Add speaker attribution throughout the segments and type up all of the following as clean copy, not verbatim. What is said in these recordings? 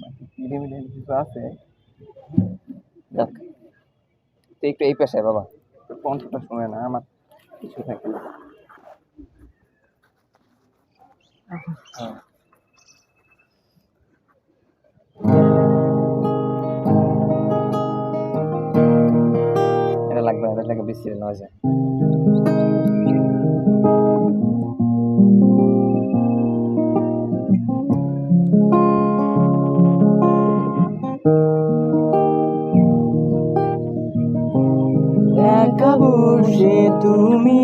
Speaker 1: Medium কিছু আছে। যাক, তো একটু এই পেশায় বাবা কণ্ঠটা শুনে না আমার কিছু থাকে না। এটা লাগবে, এটা লাগে বেশি নয় যায়।
Speaker 2: একা বসে তুমি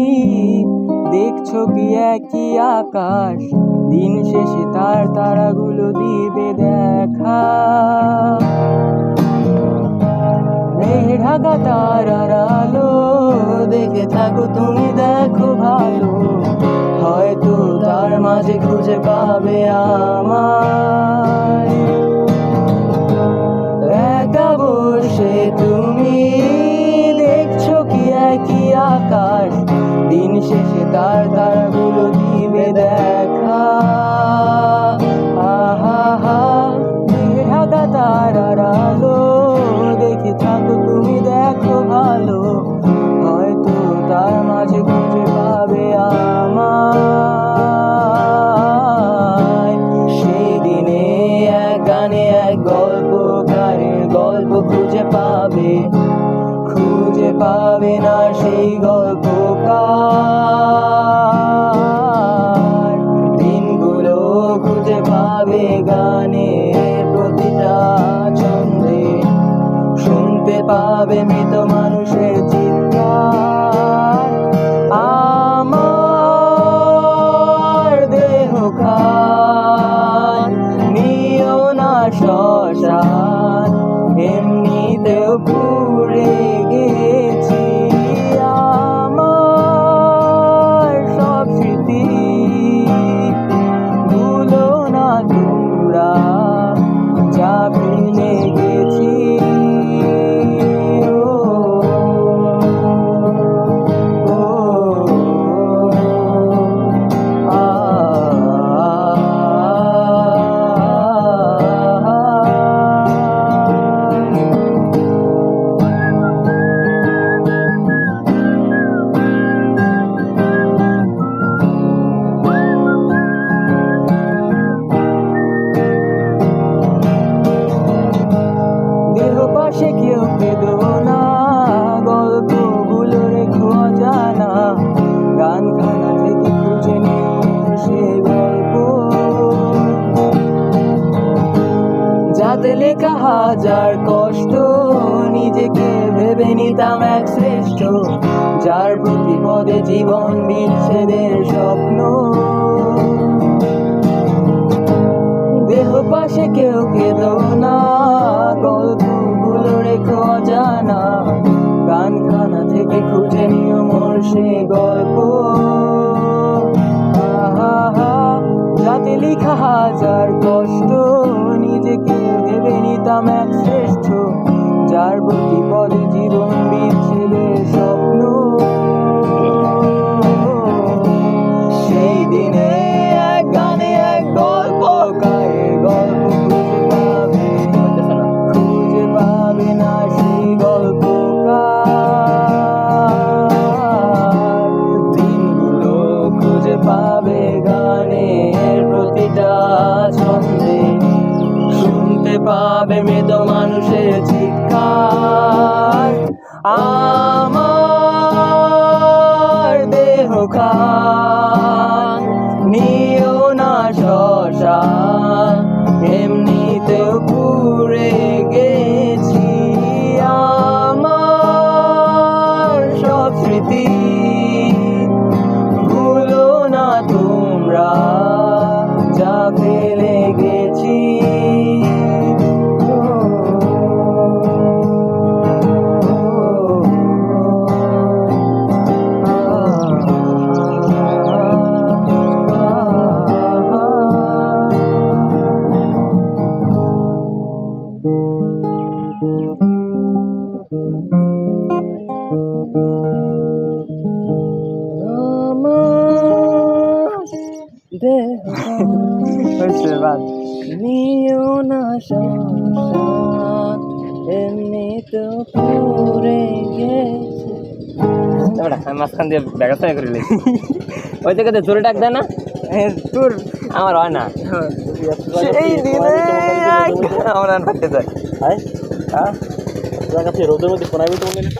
Speaker 2: দেখছো কি একই আকাশ, দিন শেষে তার তারাগুলো দিবে দেখা। মেঘে ঢাকা তারার আলো দেখে থাকো তুমি, দেখো ভালো, হয়তো তার মাঝে খুঁজে পাবে আমায়। একা বসে তুমি দেখছো কি একই আকাশ, দিন শেষে তার তারাগুলো দিবে দেখা। আহা ঢাকা তারার আলো দেখে থাকো তুমি, দেখো ভালো, হয়তো তার মাঝে খুঁজে পাবে আমায়। সেই দিনে এক গানে এক গল্পকারের গল্প খুঁজে পাবে না সেই গল্পকার। দিনগুলো খুঁজে পাবে গানে প্রতিটা ছন্দে, শুনতে পাবে মৃত মানুষের চিৎকার। আমার দেহ খান নিও না শ্মশান, এমনিতেও পুড়ে গেছি। আমার সব স্মৃতি ভুলো না তোমরা, যা ফেলে গেছি। দেহ পাশে কেউ পেদো না, গল্পগুলো রেখো অজানা, গানখানা থেকে খুঁজে নিও সে গল্প, যাতে লেখা হাজার কষ্ট। নিজেকে ভেবে নিতাম এক শ্রেষ্ঠ, যার প্রতি পদে জীবন বিচ্ছেদের স্বপ্ন। দেহ পাশে কেউ কেঁদো না, গল্পগুলো রেখো অজানা, গানখানা থেকে খুঁজে নিও মোর সে গল্প। যাতে লেখা হাজার কষ্ট, নিজেকে ভেবে নিতাম এক শ্রেষ্ঠ, যার প্রতি পদে জীবন বিচ্ছেদের স্বপ্ন। সেই দিনে এক গানে এক গল্পকারের গল্প খুঁজে পাবে না সেই গল্পকার। দিনগুলো খুঁজে পাবে গানের প্রতিটা ছন্দে, শুনতে পাবে মৃত মানুষের চিৎকার। আমার দেহ খান নিও না শ্মশান, এমনিতেও পুড়ে গেছি। আমার সব স্মৃতি ভুলো না তোমরা, যা ফেলে গেছি। না সংসার এমনি তো পুরে গেছে।
Speaker 1: দাঁড়া, আমি মাঝখান দিয়ে দেখাশোনা করে লিখি। ওই থেকে জোরে ডাক দেয় না,
Speaker 2: তোর
Speaker 1: আমার হয় না।
Speaker 2: সেই দিনে
Speaker 1: আমরা পারতে যাই।
Speaker 2: হ্যাঁ
Speaker 1: হ্যাঁ
Speaker 2: রোদের মধ্যে কোনায় বলতে বললি না